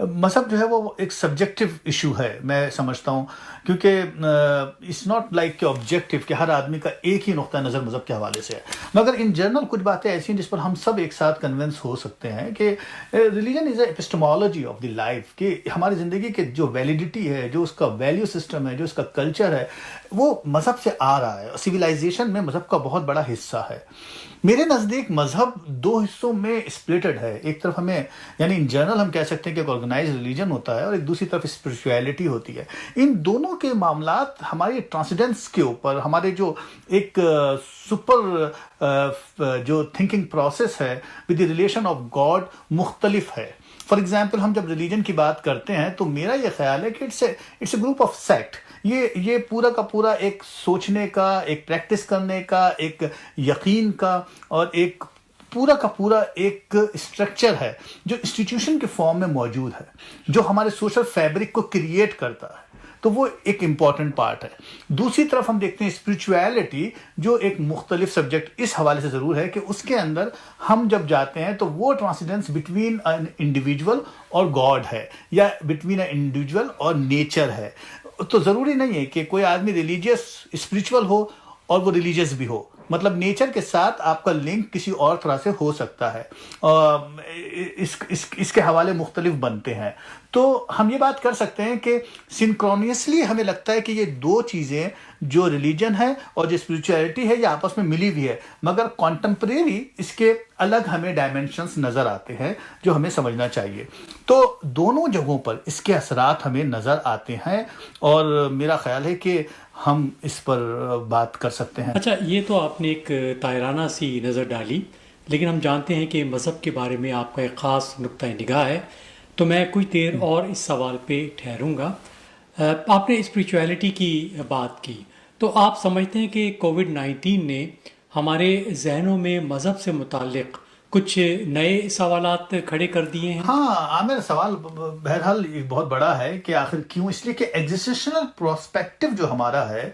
مذہب جو ہے وہ ایک سبجیکٹو ایشو ہے میں سمجھتا ہوں، کیونکہ اٹس ناٹ لائک کہ آبجیکٹو کہ ہر آدمی کا ایک ہی نقطہ نظر مذہب کے حوالے سے ہے، مگر ان جنرل کچھ باتیں ایسی ہیں جس پر ہم سب ایک ساتھ کنونس ہو سکتے ہیں کہ religion is a epistemology of the life, کہ ہماری زندگی کے جو ویلیڈیٹی ہے، جو اس کا ویلیو سسٹم ہے، جو اس کا کلچر ہے، وہ مذہب سے آ رہا ہے، سویلائزیشن میں مذہب کا بہت بڑا حصہ ہے۔ میرے نزدیک مذہب دو حصوں میں اسپلٹڈ ہے، ایک طرف ہمیں یعنی ان جنرل ہم کہہ سکتے ہیں کہ ایک آرگنائز ریلیجن ہوتا ہے، اور ایک دوسری طرف اسپرچویلٹی ہوتی ہے۔ ان دونوں کے معاملات ہماری ٹرانسڈنس کے اوپر، ہمارے جو ایک سپر جو تھنکنگ پروسیس ہے with the relation of God مختلف ہے۔ فار ایگزامپل ہم جب ریلیجن کی بات کرتے ہیں تو میرا یہ خیال ہے کہ it's a group of sect, یہ پورا کا پورا ایک سوچنے کا، ایک پریکٹس کرنے کا، ایک یقین کا، اور ایک پورا کا پورا ایک اسٹرکچر ہے جو انسٹیٹیوشن کے فارم میں موجود ہے، جو ہمارے سوشل فیبرک کو کریٹ کرتا ہے، تو وہ ایک امپورٹنٹ پارٹ ہے۔ دوسری طرف ہم دیکھتے ہیں اسپرچویلٹی، جو ایک مختلف سبجیکٹ اس حوالے سے ضرور ہے کہ اس کے اندر ہم جب جاتے ہیں تو وہ ٹرانسڈنس بٹوین این انڈیویجول اور گاڈ ہے، یا بٹوین این انڈیویجول اور نیچر ہے۔ تو ضروری نہیں ہے کہ کوئی آدمی ریلیجیس اسپرچول ہو اور وہ ریلیجیس بھی ہو، مطلب نیچر کے ساتھ آپ کا لنک کسی اور طرح سے ہو سکتا ہے، اس کے حوالے مختلف بنتے ہیں۔ تو ہم یہ بات کر سکتے ہیں کہ سنکرونیسلی ہمیں لگتا ہے کہ یہ دو چیزیں، جو ریلیجن ہے اور جو اسپرچویلٹی ہے، یہ آپس میں ملی ہوئی ہے، مگر کانٹمپریری اس کے الگ ہمیں ڈائمینشنز نظر آتے ہیں جو ہمیں سمجھنا چاہیے۔ تو دونوں جگہوں پر اس کے اثرات ہمیں نظر آتے ہیں، اور میرا خیال ہے کہ ہم اس پر بات کر سکتے ہیں۔ اچھا، یہ تو آپ نے ایک طائرانہ سی نظر ڈالی، لیکن ہم جانتے ہیں کہ مذہب کے بارے میں آپ کا ایک خاص نقطہ نگاہ ہے، تو میں کچھ دیر اور اس سوال پہ ٹھہروں گا۔ آپ نے اسپریچویلٹی کی بات کی، تو آپ سمجھتے ہیں کہ کووڈ-19 نے ہمارے ذہنوں میں مذہب سے متعلق کچھ نئے سوالات کھڑے کر دیے ہیں؟ ہاں، عامر، سوال بہرحال ایک بہت بڑا ہے کہ آخر کیوں، اس لیے کہ ایگزسٹیشنل پرسپیکٹو جو ہمارا ہے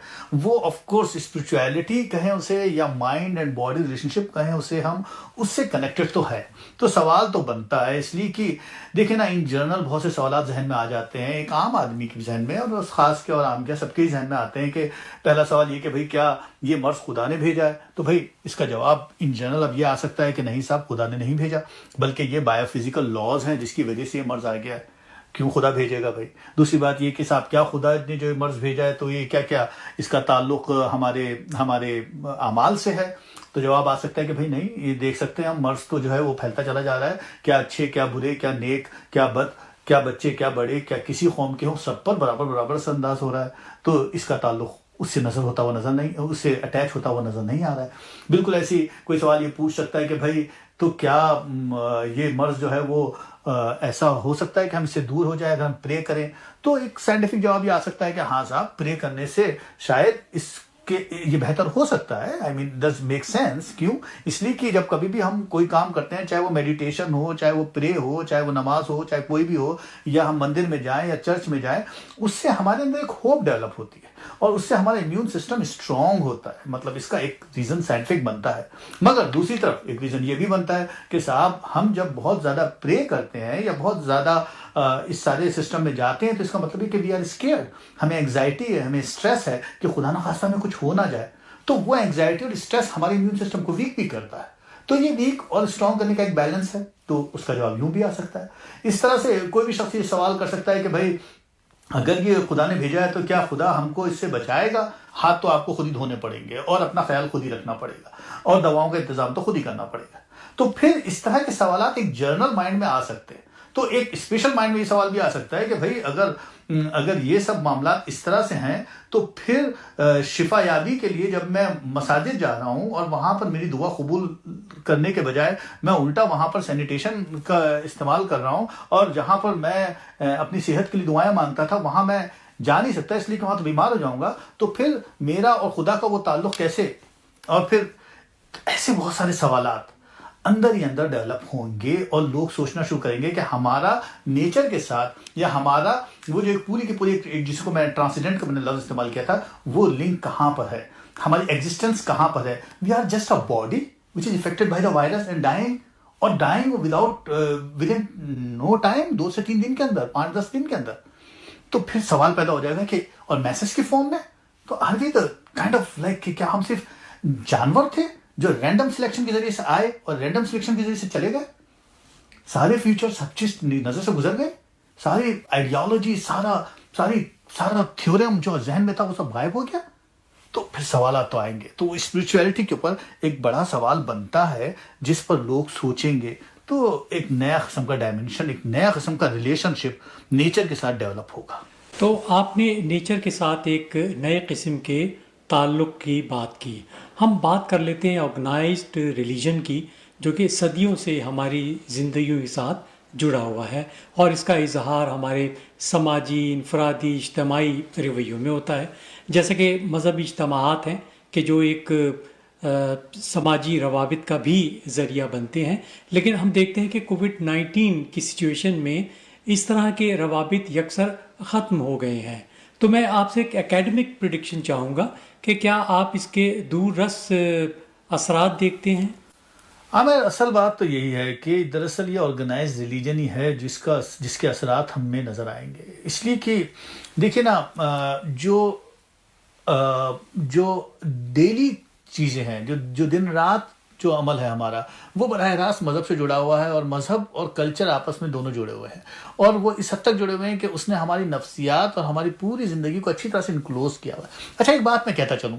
وہ آف کورس اسپرچویلٹی کہیں اسے، یا مائنڈ اینڈ باڈی ریلیشن شپ کہیں اسے، ہم اس سے کنیکٹڈ تو ہے، تو سوال تو بنتا ہے، اس لیے کہ دیکھیں نا، ان جنرل بہت سے سوالات ذہن میں آ جاتے ہیں، ایک عام آدمی کے ذہن میں، اور خاص کے اور عام کے سب کے ذہن میں آتے ہیں کہ پہلا سوال یہ کہ بھئی کیا یہ مرض خدا نے بھیجا ہے؟ تو بھئی اس کا جواب ان جنرل اب یہ آ سکتا ہے کہ نہیں صاحب، خدا نے نہیں بھیجا، بلکہ یہ بایو فزیکل لاز ہیں جس کی وجہ سے یہ مرض آ گیا ہے۔ کیوں خدا بھیجے گا بھائی؟ دوسری بات یہ کہ صاحب کیا خدا نے جو مرض بھیجا ہے تو یہ کیا اس کا تعلق ہمارے اعمال سے ہے؟ تو جواب آ سکتا ہے کہ بھائی نہیں، یہ دیکھ سکتے ہیں ہم، مرض تو جو ہے وہ پھیلتا چلا جا رہا ہے، کیا اچھے کیا برے، کیا نیک کیا بد، کیا بچے کیا بڑے، کیا کسی قوم کے ہوں، سب پر برابر سے انداز ہو رہا ہے، تو اس کا تعلق اس سے نظر ہوتا ہوا نظر نہیں، اس سے اٹیچ ہوتا ہوا نظر نہیں آ رہا ہے۔ بالکل ایسی کوئی سوال یہ پوچھ سکتا ہے کہ بھائی تو کیا یہ مرض جو ہے وہ ایسا ہو سکتا ہے کہ ہم اس سے دور ہو جائے اگر ہم پرے کریں؟ تو ایک سائنٹیفک جواب یہ آ سکتا ہے کہ ہاں صاحب، پرے کرنے سے شاید اس کہ یہ بہتر ہو سکتا ہے۔ آئی مین ڈز میک سینس۔ کیوں؟ اس لیے کہ جب کبھی بھی ہم کوئی کام کرتے ہیں، چاہے وہ میڈیٹیشن ہو، چاہے وہ پرے ہو، چاہے وہ نماز ہو، چاہے کوئی بھی ہو، یا ہم مندر میں جائیں یا چرچ میں جائیں، اس سے ہمارے اندر ایک ہوپ ڈیولپ ہوتی ہے، اور اس سے ہمارا امیون سسٹم اسٹرانگ ہوتا ہے، مطلب اس کا ایک ریزن سائنٹیفک بنتا ہے۔ مگر دوسری طرف ایک ریزن یہ بھی بنتا ہے کہ صاحب ہم جب بہت زیادہ پرے کرتے ہیں یا بہت زیادہ اس سارے سسٹم میں جاتے ہیں، تو اس کا مطلب ہے کہ وی آر اسکیئرڈ، ہمیں انگزائٹی ہے، ہمیں اسٹریس ہے کہ خدا نہ خواستہ میں کچھ ہو نہ جائے، تو وہ انگزائٹی اور اسٹریس ہمارے امیون سسٹم کو ویک بھی کرتا ہے۔ تو یہ ویک اور اسٹرانگ کرنے کا ایک بیلنس ہے، تو اس کا جواب یوں بھی آ سکتا ہے۔ اس طرح سے کوئی بھی شخص یہ سوال کر سکتا ہے کہ بھائی اگر یہ خدا نے بھیجا ہے تو کیا خدا ہم کو اس سے بچائے گا؟ ہاتھ تو آپ کو خود ہی دھونے پڑیں گے، اور اپنا خیال خود ہی رکھنا پڑے گا، اور دواؤں کا انتظام تو خود ہی کرنا پڑے گا۔ تو پھر اس طرح کے سوالات ایک جرنل مائنڈ میں آ سکتے ہیں۔ تو ایک اسپیشل مائنڈ میں یہ سوال بھی آ سکتا ہے کہ بھائی اگر یہ سب معاملات اس طرح سے ہیں، تو پھر شفا یابی کے لیے جب میں مساجد جا رہا ہوں اور وہاں پر میری دعا قبول کرنے کے بجائے میں الٹا وہاں پر سینیٹیشن کا استعمال کر رہا ہوں، اور جہاں پر میں اپنی صحت کے لیے دعائیں مانگتا تھا وہاں میں جا نہیں سکتا، اس لیے کہ وہاں تو بیمار ہو جاؤں گا، تو پھر میرا اور خدا کا وہ تعلق کیسے؟ اور پھر ایسے بہت سارے سوالات اندر ہی اندر ڈیولپ ہوں گے، اور لوگ سوچنا شروع کریں گے کہ ہمارا نیچر کے ساتھ، یا ہمارا وہ جو پوری کی پوری، جس کو میں ٹرانسینڈنٹ کا میں نے لفظ استعمال کیا تھا، وہ لنک کہاں پر ہے، ہماری ایگزسٹنس کہاں پر ہے؟ We are just a body which is affected by the virus and dying, اور dying without within no time, 2 سے 3 دن کے اندر، 5-10 دن کے اندر. تو پھر سوال پیدا ہو جائے گا کہ اور میسج کی فارم میں، تو are we the kind of like کہ کیا ہم صرف جانور تھے جو رینڈم سلیکشن کے ذریعے سے آئے اور رینڈم سلیکشن کے ذریعے سے چلے گئے؟ سارے فیوچر سب چیز نظر سے گزر گئے، ساری آئیڈیالوجی، سارا تھیورم جو ذہن میں تھا وہ سب غائب ہو گیا. تو پھر سوالات تو آئیں گے. تو اسپرچویلٹی کے اوپر ایک بڑا سوال بنتا ہے جس پر لوگ سوچیں گے، تو ایک نیا قسم کا ڈائمنشن، ایک نیا قسم کا ریلیشن شپ نیچر کے ساتھ ڈیولپ ہوگا. تو آپ نے نیچر کے ساتھ ایک نئے قسم کے تعلق کی بات کی. ہم بات کر لیتے ہیں آرگنائزڈ ریلیجن کی، جو کہ صدیوں سے ہماری زندگیوں کے ساتھ جڑا ہوا ہے، اور اس کا اظہار ہمارے سماجی، انفرادی، اجتماعی رویوں میں ہوتا ہے. جیسے کہ مذہبی اجتماعات ہیں کہ جو ایک سماجی روابط کا بھی ذریعہ بنتے ہیں، لیکن ہم دیکھتے ہیں کہ کووڈ-19 کی سچویشن میں اس طرح کے روابط یکسر ختم ہو گئے ہیں. تو میں آپ سے ایک اکیڈمک پریڈکشن چاہوں گا کہ کیا آپ اس کے دور رس اثرات دیکھتے ہیں؟ عامر، اصل بات تو یہی ہے کہ دراصل یہ آرگنائز ریلیجن ہی ہے جس کے اثرات ہم میں نظر آئیں گے. اس لیے کہ دیکھیں نا، جو ڈیلی چیزیں ہیں، جو دن رات جو عمل ہے ہمارا، وہ براہ راست مذہب سے جڑا ہوا ہے، اور مذہب اور کلچر آپس میں دونوں جڑے ہوئے ہیں، اور وہ اس حد تک جڑے ہوئے ہیں کہ اس نے ہماری نفسیات اور ہماری پوری زندگی کو اچھی طرح سے انکلوز کیا ہوا ہے. اچھا، ایک بات میں کہتا چلوں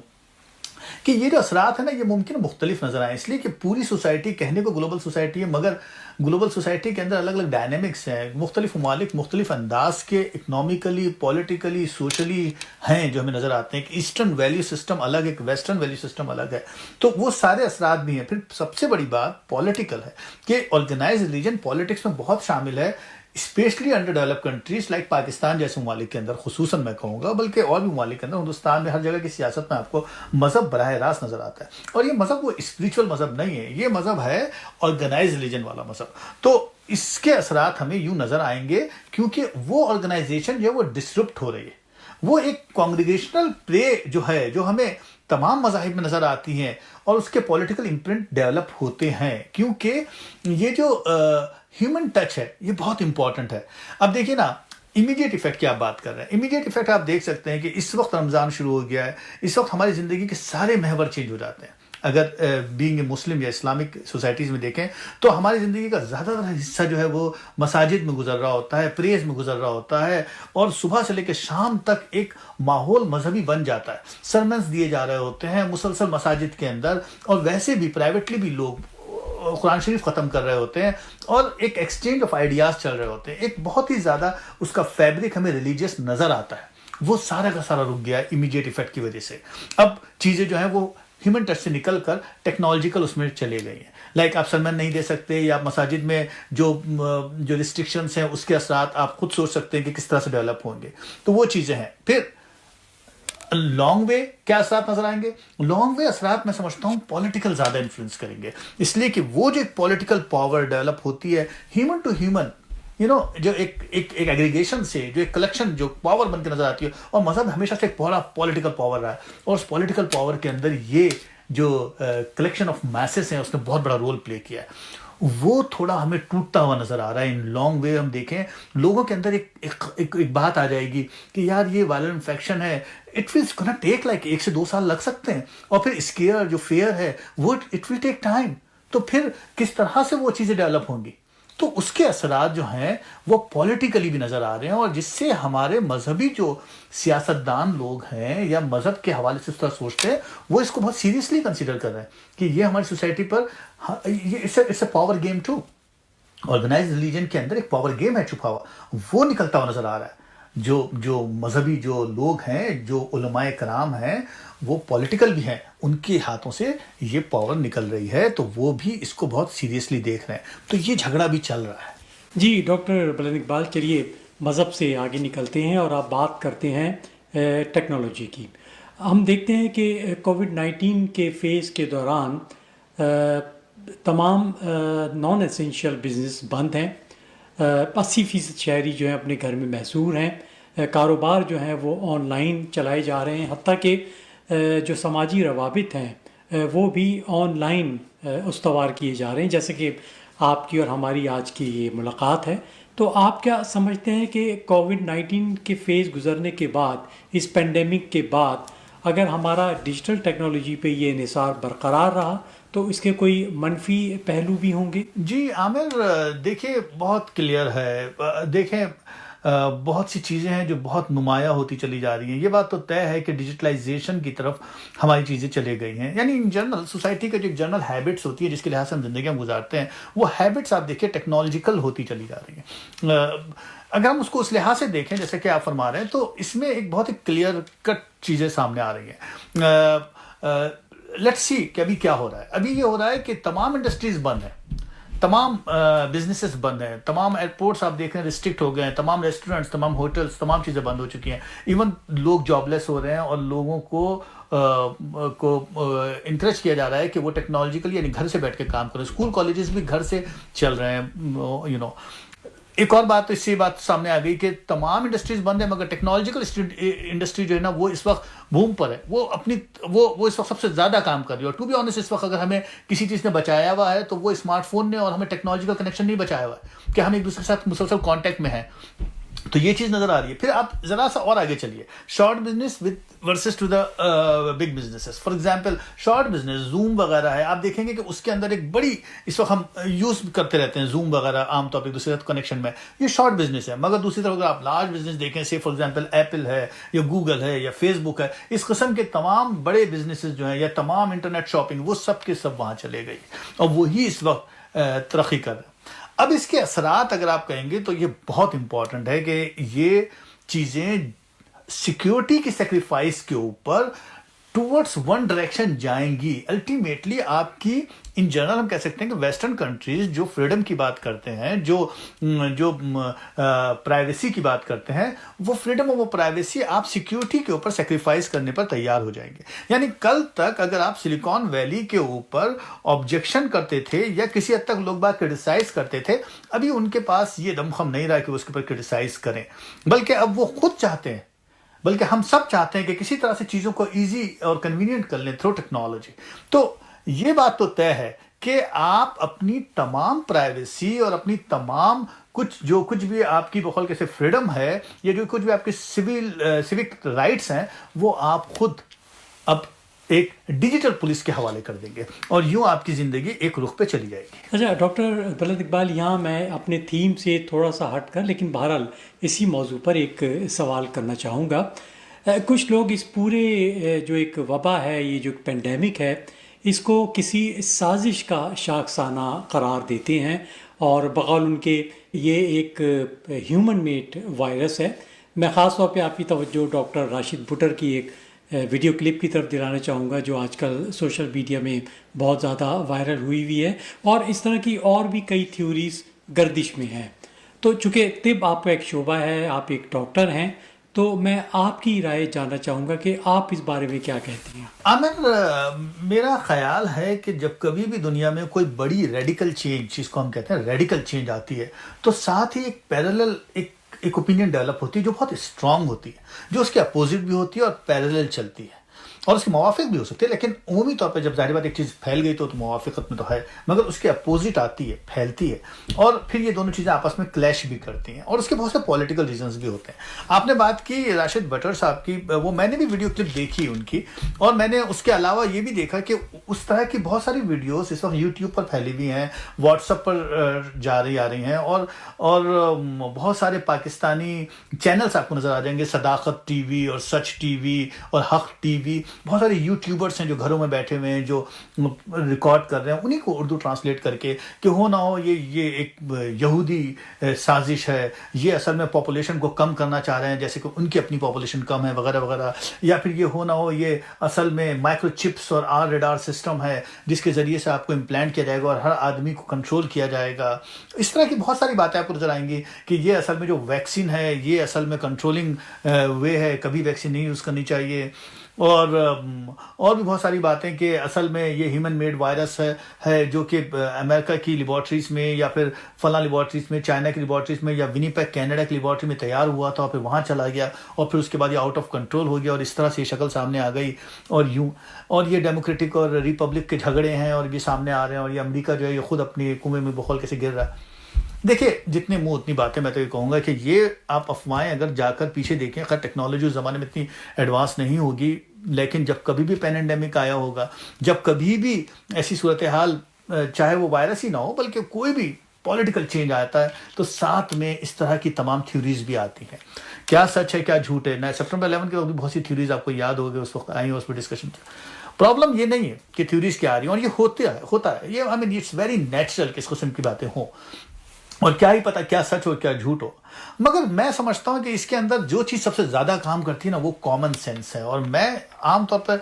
کہ یہ جو اثرات ہیں نا، یہ ممکن مختلف نظر آئیں، اس لیے کہ پوری سوسائٹی کہنے کو گلوبل سوسائٹی ہے، مگر گلوبل سوسائٹی کے اندر الگ الگ ڈائنامکس ہیں. مختلف ممالک مختلف انداز کے اکنامیکلی، پولیٹیکلی، سوشلی ہیں جو ہمیں نظر آتے ہیں. کہ ایسٹرن ویلیو سسٹم الگ ہے، ایک ویسٹرن ویلیو سسٹم الگ ہے. تو وہ سارے اثرات بھی ہیں. پھر سب سے بڑی بات پولیٹیکل ہے کہ آرگنائز ریلیجن پالیٹکس میں بہت شامل ہے، especially under develop countries like Pakistan جیسے ممالک کے اندر، خصوصاً میں کہوں گا، بلکہ اور بھی ممالک کے اندر، ہندوستان میں ہر جگہ کی سیاست میں آپ کو مذہب براہ راست نظر آتا ہے. اور یہ مذہب وہ اسپریچول مذہب نہیں ہے، یہ مذہب ہے آرگنائز ریلیجن والا مذہب. تو اس کے اثرات ہمیں یوں نظر آئیں گے کیونکہ وہ آرگنائزیشن جو ہے وہ ڈسرپٹ ہو رہی ہے. وہ ایک کانگریگیشنل پلے جو ہے، جو ہمیں تمام مذاہب میں نظر آتی ہیں، اور اس کے پولیٹیکل امپرنٹ ڈیولپ ہوتے ہیں، کیونکہ یہ جو ہیومن ٹچ ہے یہ بہت امپورٹنٹ ہے. اب دیکھیے نا، امیڈیٹ ایفیکٹ کی آپ بات کر رہے ہیں. امیڈیٹ ایفیکٹ آپ دیکھ سکتے ہیں کہ اس وقت رمضان شروع ہو گیا ہے، اس وقت ہماری زندگی کے سارے محور چینج ہو جاتے ہیں. اگر بینگ اے مسلم یا اسلامک سوسائٹیز میں دیکھیں تو ہماری زندگی کا زیادہ تر حصہ جو ہے وہ مساجد میں گزر رہا ہوتا ہے، پریز میں گزر رہا ہوتا ہے، اور صبح سے لے کے شام تک ایک ماحول مذہبی بن جاتا ہے. سرمنز دیے جا رہے ہوتے ہیں مسلسل مساجد کے اندر، اور ویسے بھی پرائیویٹلی بھی لوگ قرآن شریف ختم کر رہے ہوتے ہیں، اور ایک ایکسچینج آف آئیڈیاز چل رہے ہوتے ہیں. ایک بہت ہی زیادہ اس کا فیبرک ہمیں ریلیجیس نظر آتا ہے. وہ سارا کا سارا رک گیا امیڈیٹ ایفیکٹ کی وجہ سے. اب چیزیں جو ہیں وہ ہیومن ٹچ سے نکل کر ٹیکنالوجیکل اس میں چلے گئی ہیں. لائک آپ سرمن نہیں دے سکتے، یا مساجد میں جو ریسٹرکشنس ہیں اس کے اثرات آپ خود سوچ سکتے ہیں کہ کس طرح سے ڈیولپ ہوں گے. تو وہ چیزیں ہیں. پھر لانگ وے کیا اثرات نظر آئیں گے؟ لانگ وے اثرات میں سمجھتا ہوں پولیٹیکل زیادہ انفلوئنس کریں گے، اس لیے کہ وہ جو ایک پولیٹیکل پاور ڈیولپ ہوتی ہے ہیومن ٹو ہیومن، جو ایک ایگریگیشن سے، جو ایک کلیکشن جو پاور بن کے نظر آتی ہے. اور مذہب ہمیشہ سے ایک بڑا پولیٹیکل پاور رہا ہے، اور اس پولیٹیکل پاور کے اندر یہ جو کلیکشن آف میسز ہیں اس نے بہت بڑا رول پلے کیا ہے. وہ تھوڑا ہمیں ٹوٹتا ہوا نظر آ رہا ہے. ان لانگ وے ہم دیکھیں لوگوں کے اندر ایک بات آ جائے گی کہ یار یہ وائرل انفیکشن ہے، it will gonna take like 1 سے 2 سال لگ سکتے ہیں، اور پھر اسکیئر جو فیئر ہے وہ اٹ ول ٹیک ٹائم. تو پھر کس طرح سے وہ چیزیں ڈیولپ ہوں گی؟ تو اس کے اثرات جو ہیں وہ پولیٹیکلی بھی نظر آ رہے ہیں، اور جس سے ہمارے مذہبی جو سیاستدان لوگ ہیں یا مذہب کے حوالے سے اس طرح سوچتے ہیں، وہ اس کو بہت سیریسلی کنسیڈر کر رہے ہیں کہ یہ ہماری سوسائٹی پر it's a power game too. Organise religion کے اندر ایک پاور گیم ہے چھپا ہوا، وہ نکلتا ہوا نظر آ رہا ہے. جو مذہبی جو لوگ ہیں، جو علماء کرام ہیں، وہ پولیٹیکل بھی ہیں، ان کے ہاتھوں سے یہ پاور نکل رہی ہے، تو وہ بھی اس کو بہت سیریسلی دیکھ رہے ہیں. تو یہ جھگڑا بھی چل رہا ہے. جی ڈاکٹر بلند اقبال، چلیے مذہب سے آگے نکلتے ہیں اور آپ بات کرتے ہیں ٹیکنالوجی کی. ہم دیکھتے ہیں کہ کووڈ-19 کے فیز کے دوران تمام نان اسینشیل بزنس بند ہیں. 80% شہری جو ہیں اپنے گھر میں محصور ہیں. کاروبار جو ہیں وہ آن لائن چلائے جا رہے ہیں، حتیٰ کہ جو سماجی روابط ہیں وہ بھی آن لائن استوار کیے جا رہے ہیں. جیسے کہ آپ کی اور ہماری آج کی یہ ملاقات ہے. تو آپ کیا سمجھتے ہیں کہ کووڈ-19 کے فیز گزرنے کے بعد، اس پینڈیمک کے بعد، اگر ہمارا ڈیجیٹل ٹیکنالوجی پہ یہ انحصار برقرار رہا تو اس کے کوئی منفی پہلو بھی ہوں گے؟ جی عامر، دیکھیں بہت کلیئر ہے. دیکھیں بہت سی چیزیں ہیں جو بہت نمایاں ہوتی چلی جا رہی ہیں. یہ بات تو طے ہے کہ ڈیجیٹلائزیشن کی طرف ہماری چیزیں چلے گئی ہیں. یعنی ان جنرل سوسائٹی کا جو ایک جنرل ہیبٹس ہوتی ہے جس کے لحاظ سے ہم زندگیاں گزارتے ہیں، وہ ہیبٹس آپ دیکھیں ٹیکنالوجیکل ہوتی چلی جا رہی ہیں. اگر ہم اس کو اس لحاظ سے دیکھیں جیسے کہ آپ فرما رہے ہیں، تو اس میں ایک بہت ہی کلیئر کٹ چیزیں سامنے آ رہی ہیں. لیٹس سی کہ ابھی کیا ہو رہا ہے. ابھی یہ ہو رہا ہے کہ تمام انڈسٹریز بند ہیں، تمام بزنسز بند ہیں، تمام ایئرپورٹس آپ دیکھ رہے ہیں ریسٹرکٹ ہو گئے ہیں، تمام ریسٹورینٹس، تمام ہوٹلس، تمام چیزیں بند ہو چکی ہیں. ایون لوگ جاب لیس ہو رہے ہیں اور لوگوں کو انکریج کیا جا رہا ہے کہ وہ ٹیکنالوجیکلی یعنی گھر سے بیٹھ کے کام کریں. اسکول کالجز بھی گھر سے چل رہے ہیں. ایک اور بات تو اس سے بات سامنے آ گئی کہ تمام انڈسٹریز بند ہیں، مگر ٹیکنالوجیکل انڈسٹری جو ہے نا وہ اس وقت بوم پر ہے. وہ اس وقت سب سے زیادہ کام کر رہی ہے. اور ٹو بی آنیسٹ اس وقت اگر ہمیں کسی چیز نے بچایا ہوا ہے تو وہ اسمارٹ فون نے اور ہمیں ٹیکنالوجیکل کنیکشن نہیں بچایا ہوا ہے کہ ہم ایک دوسرے کے ساتھ مسلسل کانٹیکٹ میں ہیں. تو یہ چیز نظر آ رہی ہے. پھر آپ ذرا سا اور آگے چلیے، short business versus to the big businesses. For example short business Zoom وغیرہ ہے، آپ دیکھیں گے کہ اس کے اندر ایک بڑی اس وقت ہم یوز کرتے رہتے ہیں زوم وغیرہ عام طور پہ ایک دوسرے کے کنیکشن میں. یہ شارٹ بزنس ہے. مگر دوسری طرف اگر آپ لارج بزنس دیکھیں، سے فار ایگزامپل ایپل ہے یا گوگل ہے یا فیس بک ہے، اس قسم کے تمام بڑے بزنسز جو ہیں یا تمام انٹرنیٹ شاپنگ، وہ سب کے سب وہاں چلے گئی اور وہی اس وقت ترقی کر رہے ہیں. اب اس کے اثرات اگر آپ کہیں گے تو یہ بہت امپورٹنٹ ہے کہ یہ چیزیں سیکیورٹی کی سیکریفائس کے اوپر ٹورڈس ون ڈائریکشن جائیں گی. الٹیمیٹلی آپ کی ان جنرل ہم کہہ سکتے ہیں کہ ویسٹرن کنٹریز جو فریڈم کی بات کرتے ہیں، جو پرائیویسی کی بات کرتے ہیں، وہ فریڈم اور وہ پرائیویسی آپ سیکیورٹی کے اوپر سیکریفائس کرنے پر تیار ہو جائیں گے. یعنی کل تک اگر آپ سلیکان ویلی کے اوپر آبجیکشن کرتے تھے یا کسی حد تک لوگ بات کرٹیسائز کرتے تھے، ابھی ان کے پاس یہ دمخم نہیں رہا کہ وہ اس کے اوپر کرٹیسائز کریں، بلکہ اب وہ خود چاہتے ہیں، بلکہ ہم سب چاہتے ہیں کہ کسی طرح سے چیزوں کو ایزی اور کنوینئنٹ کر لیں تھرو ٹیکنالوجی. تو یہ بات تو طے ہے کہ آپ اپنی تمام پرائیویسی اور اپنی تمام جو کچھ بھی آپ کی بقول کیسے فریڈم ہے یا جو کچھ بھی آپ کی سیوک رائٹس ہیں، وہ آپ خود اب ایک ڈیجیٹل پولیس کے حوالے کر دیں گے اور یوں آپ کی زندگی ایک رخ پہ چلی جائے گی. اچھا ڈاکٹر بلند اقبال، یہاں میں اپنے تھیم سے تھوڑا سا ہٹ کر لیکن بہرحال اسی موضوع پر ایک سوال کرنا چاہوں گا. کچھ لوگ اس پورے جو ایک وبا ہے، یہ جو پینڈیمک ہے، اس کو کسی سازش کا شاخسانہ قرار دیتے ہیں اور بقول ان کے یہ ایک ہیومن میڈ وائرس ہے. میں خاص طور پہ آپ کی توجہ ڈاکٹر راشد بٹر کی ایک ویڈیو کلپ کی طرف دلانا چاہوں گا جو آج کل سوشل میڈیا میں بہت زیادہ وائرل ہوئی ہے، اور اس طرح کی اور بھی کئی تھیوریز گردش میں ہیں. تو چونکہ طب آپ کا ایک شعبہ ہے، آپ ایک ڈاکٹر ہیں، تو میں آپ کی رائے جاننا چاہوں گا کہ آپ اس بارے میں کیا کہتے ہیں. عامر، میرا خیال ہے کہ جب کبھی بھی دنیا میں کوئی بڑی ریڈیکل چینج، جس کو ہم کہتے ہیں ریڈیکل چینج آتی ہے، تو ساتھ ہی ایک پیرالل ایک اوپینین ڈیولپ ہوتی ہے جو بہت اسٹرانگ ہوتی ہے، جو اس کے اپوزٹ بھی ہوتی ہے اور پیرالل چلتی ہے اور اس کے موافق بھی ہو سکتے ہیں. لیکن عمومی طور پہ جب ظاہر بات ایک چیز پھیل گئی تو موافقت میں تو ہے، مگر اس کے اپوزٹ آتی ہے، پھیلتی ہے، اور پھر یہ دونوں چیزیں آپس میں کلیش بھی کرتی ہیں اور اس کے بہت سے پولیٹیکل ریزنز بھی ہوتے ہیں. آپ نے بات کی راشد بٹر صاحب کی، وہ میں نے بھی ویڈیو کلپ دیکھی ان کی، اور میں نے اس کے علاوہ یہ بھی دیکھا کہ اس طرح کی بہت ساری ویڈیوز اس وقت یوٹیوب پر پھیلی ہوئی ہیں، واٹس ایپ پر آ رہی ہیں، اور بہت سارے پاکستانی چینلز آپ کو نظر آ جائیں گے، صداقت ٹی وی اور سچ ٹی وی اور حق ٹی وی. بہت سارے یوٹیوبرس ہیں جو گھروں میں بیٹھے ہوئے ہیں، جو ریکارڈ کر رہے ہیں، انہیں کو اردو ٹرانسلیٹ کر کے کہ ہو نہ ہو یہ ایک یہودی سازش ہے، یہ اصل میں پاپولیشن کو کم کرنا چاہ رہے ہیں جیسے کہ ان کی اپنی پاپولیشن کم ہے وغیرہ وغیرہ، یا پھر یہ ہو نہ ہو یہ اصل میں مائکرو چپس اور آر ریڈار سسٹم ہے جس کے ذریعے سے آپ کو امپلانٹ کیا جائے گا اور ہر آدمی کو کنٹرول کیا جائے گا. اس طرح کی بہت ساری باتیں آپ کو نظر آئیں گی کہ یہ اصل میں جو ویکسین ہے یہ اصل میں کنٹرولنگ وے ہے، کبھی ویکسین نہیں یوز کرنی چاہیے. اور اور بھی بہت ساری باتیں کہ اصل میں یہ ہیومن میڈ وائرس ہے جو کہ امریکہ کی لیبارٹریز میں یا پھر فلاں لیبارٹریز میں، چائنا کی لیبارٹریز میں یا ونیپیگ کینیڈا کی لیبارٹری میں تیار ہوا تھا اور پھر وہاں چلا گیا اور پھر اس کے بعد یہ آؤٹ آف کنٹرول ہو گیا اور اس طرح سے یہ شکل سامنے آ گئی اور یہ ڈیموکریٹک اور ریپبلک کے جھگڑے ہیں اور یہ سامنے آ رہے ہیں اور یہ امریکہ جو ہے یہ خود اپنی کنویں میں بخول کیسے گر رہا ہے. دیکھیے جتنے منہ اتنی باتیں. میں تو یہ کہوں گا کہ یہ آپ افواہیں اگر جا کر پیچھے دیکھیں، خیر ٹیکنالوجی اس زمانے میں اتنی ایڈوانس نہیں ہوگی، لیکن جب کبھی بھی پینڈیمک آیا ہوگا، جب کبھی بھی ایسی صورتحال، چاہے وہ وائرس ہی نہ ہو بلکہ کوئی بھی پولیٹیکل چینج آتا ہے، تو ساتھ میں اس طرح کی تمام تھیوریز بھی آتی ہیں. کیا سچ ہے کیا جھوٹ ہے. نہ سپٹمبر 11 کے وقت بھی بہت سی تھیوریز آپ کو یاد ہوگی اس وقت آئی ہیں، اس پہ ڈسکشن. پرابلم یہ نہیں ہے کہ تھیوریز کیا آ رہی ہیں، اور یہ ہوتا ہے یہ اٹس ویری نیچرل کہ اس قسم کی باتیں ہوں، اور کیا ہی پتا کیا سچ ہو کیا جھوٹ ہو. مگر میں سمجھتا ہوں کہ اس کے اندر جو چیز سب سے زیادہ کام کرتی ہے نا وہ کامن سینس ہے. اور میں عام طور پر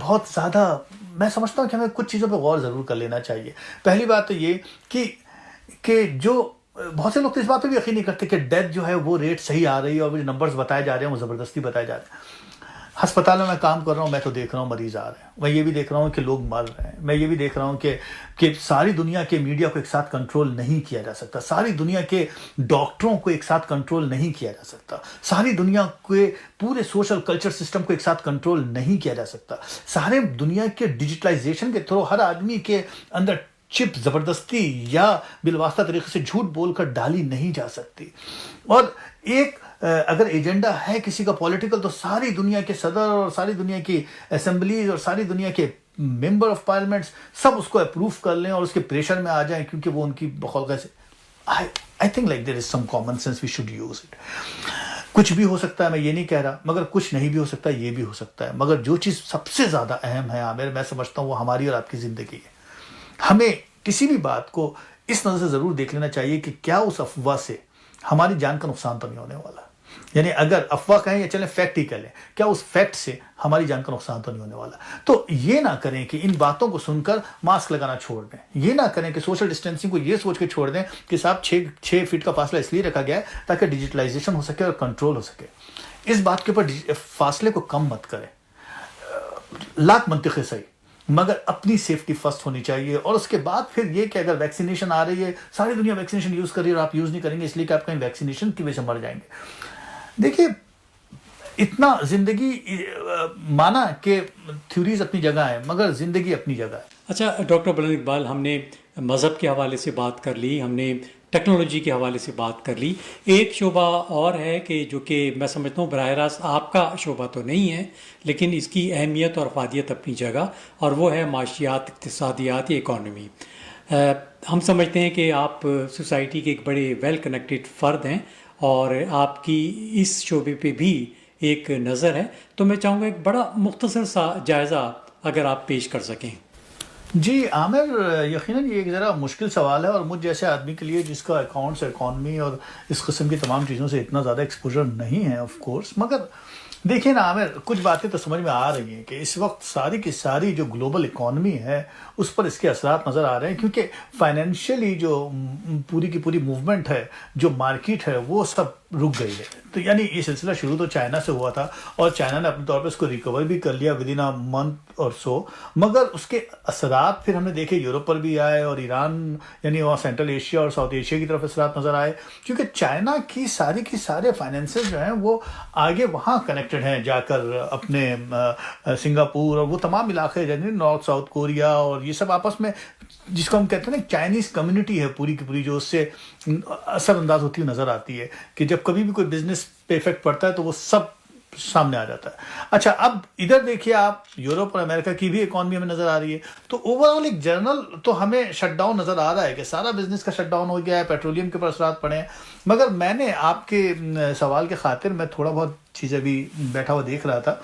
بہت زیادہ میں سمجھتا ہوں کہ ہمیں کچھ چیزوں پہ غور ضرور کر لینا چاہیے. پہلی بات تو یہ کہ جو بہت سے لوگ تو اس بات پہ بھی یقین نہیں کرتے کہ ڈیتھ جو ہے وہ ریٹ صحیح آ رہی ہے، اور وہ جو نمبرز بتائے جا رہے ہیں وہ زبردستی بتائے جا رہے ہیں. ہسپتال میں کام کر رہا ہوں، میں تو دیکھ رہا ہوں مریض آ رہے ہیں، میں یہ بھی دیکھ رہا ہوں کہ لوگ مر رہے ہیں، میں یہ بھی دیکھ رہا ہوں کہ ساری دنیا کے میڈیا کو ایک ساتھ کنٹرول نہیں کیا جا سکتا، ساری دنیا کے ڈاکٹروں کو ایک ساتھ کنٹرول نہیں کیا جا سکتا، ساری دنیا کے پورے سوشل کلچر سسٹم کو ایک ساتھ کنٹرول نہیں کیا جا سکتا، سارے دنیا کے ڈیجیٹلائزیشن کے تھرو ہر آدمی کے اندر چپ زبردستی یا بالواسطہ طریقے سے جھوٹ بول کر ڈالی نہیں جا سکتی. اور ایک اگر ایجنڈا ہے کسی کا پولیٹیکل، تو ساری دنیا کے صدر اور ساری دنیا کی اسمبلیز اور ساری دنیا کے ممبر آف پارلیمنٹس سب اس کو اپروو کر لیں اور اس کے پریشر میں آ جائیں، کیونکہ وہ ان کی بخولگہ سے I think like there is some common sense we should use it. کچھ بھی ہو سکتا ہے، میں یہ نہیں کہہ رہا، مگر کچھ نہیں بھی ہو سکتا، یہ بھی ہو سکتا ہے. مگر جو چیز سب سے زیادہ اہم ہے عامر، میں سمجھتا ہوں وہ ہماری اور آپ کی زندگی ہے. ہمیں کسی بھی بات کو اس نظر سے ضرور دیکھ لینا چاہیے کہ کیا اس افواہ سے ہماری جان کا نقصان تو نہیں ہونے والا. یعنی اگر افواہ کہیں یا چلیں فیکٹ ہی کہہ لیں، کیا اس فیکٹ سے ہماری جان کا نقصان تو نہیں ہونے والا. تو یہ نہ کریں کہ ان باتوں کو سن کر ماسک لگانا چھوڑ دیں، یہ نہ کریں کہ سوشل ڈسٹینسنگ کو یہ سوچ کے چھوڑ دیں کہ صاحب 6 فٹ کا فاصلہ اس لیے رکھا گیا ہے تاکہ ڈیجیٹلائزیشن ہو سکے اور کنٹرول ہو سکے. اس بات کے اوپر فاصلے کو کم مت کریں. لاکھ منطقیں صحیح، مگر اپنی سیفٹی فرسٹ ہونی چاہیے. اور اس کے بعد پھر یہ کہ اگر ویکسینیشن آ رہی ہے، ساری دنیا ویکسینیشن یوز کر رہی ہے اور آپ یوز نہیں کریں گے اس لیے کہ آپ کہیں ویکسینیشن کی وجہ سے مر جائیں گے. دیکھیے اتنا زندگی مانا کہ تھیوریز اپنی جگہ ہیں مگر زندگی اپنی جگہ ہے. اچھا ڈاکٹر بلند اقبال، ہم نے مذہب کے حوالے سے بات کر لی، ہم نے ٹیکنالوجی کے حوالے سے بات کر لی. ایک شعبہ اور ہے کہ جو کہ میں سمجھتا ہوں براہ راست آپ کا شعبہ تو نہیں ہے، لیکن اس کی اہمیت اور افادیت اپنی جگہ، اور وہ ہے معاشیات، اقتصادیات یا اکانومی. ہم سمجھتے ہیں کہ آپ سوسائٹی کے ایک بڑے ویل کنیکٹڈ فرد ہیں اور آپ کی اس شعبے پہ بھی ایک نظر ہے. تو میں چاہوں گا ایک بڑا مختصر سا جائزہ اگر آپ پیش کر سکیں. جی عامر، یقیناً یہ ایک ذرا مشکل سوال ہے، اور مجھ جیسے آدمی کے لیے جس کا اکاؤنٹس، اکانومی اور اس قسم کی تمام چیزوں سے اتنا زیادہ ایکسپوجر نہیں ہے آف کورس. مگر دیکھیں نا عامر، کچھ باتیں تو سمجھ میں آ رہی ہیں کہ اس وقت ساری کی ساری جو گلوبل اکانومی ہے اس پر اس کے اثرات نظر آ رہے ہیں، کیونکہ فائنینشلی جو پوری کی پوری موومنٹ ہے، جو مارکیٹ ہے، وہ سب رک گئی ہے. تو یعنی یہ سلسلہ شروع تو چائنا سے ہوا تھا اور چائنا نے اپنے طور پہ اس کو ریکور بھی کر لیا ود ان اے منتھ اور سو، مگر اس کے اثرات پھر ہم نے دیکھے یورپ پر بھی آئے اور ایران یعنی وہاں سینٹرل ایشیا اور ساؤتھ ایشیا کی طرف اثرات نظر آئے، کیونکہ چائنا کی سارے فائنینسز جو ہیں وہ آگے وہاں کنیکٹڈ ہیں جا کر اپنے سنگاپور اور وہ تمام علاقے یعنی نارتھ ساؤتھ کوریا، اور یہ سب آپس میں جس کو ہم کہتے ہیں نا چائنیز کمیونٹی ہے پوری کی پوری، جو اس سے اثر انداز ہوتی ہوئی نظر آتی ہے کہ جب کبھی بھی کوئی بزنس پہ افیکٹ پڑتا ہے تو وہ سب سامنے آ جاتا ہے. اچھا اب ادھر دیکھیے آپ، یورپ اور امریکہ کی بھی اکانومی ہمیں نظر آ رہی ہے. تو اوور آل ایک جنرل تو ہمیں شٹ ڈاؤن نظر آ رہا ہے کہ سارا بزنس کا شٹ ڈاؤن ہو گیا ہے، پیٹرولیم کے اوپر اثرات پڑے ہیں. مگر میں نے آپ کے سوال کے خاطر میں تھوڑا بہت چیزیں بھی بیٹھا ہوا دیکھ رہا تھا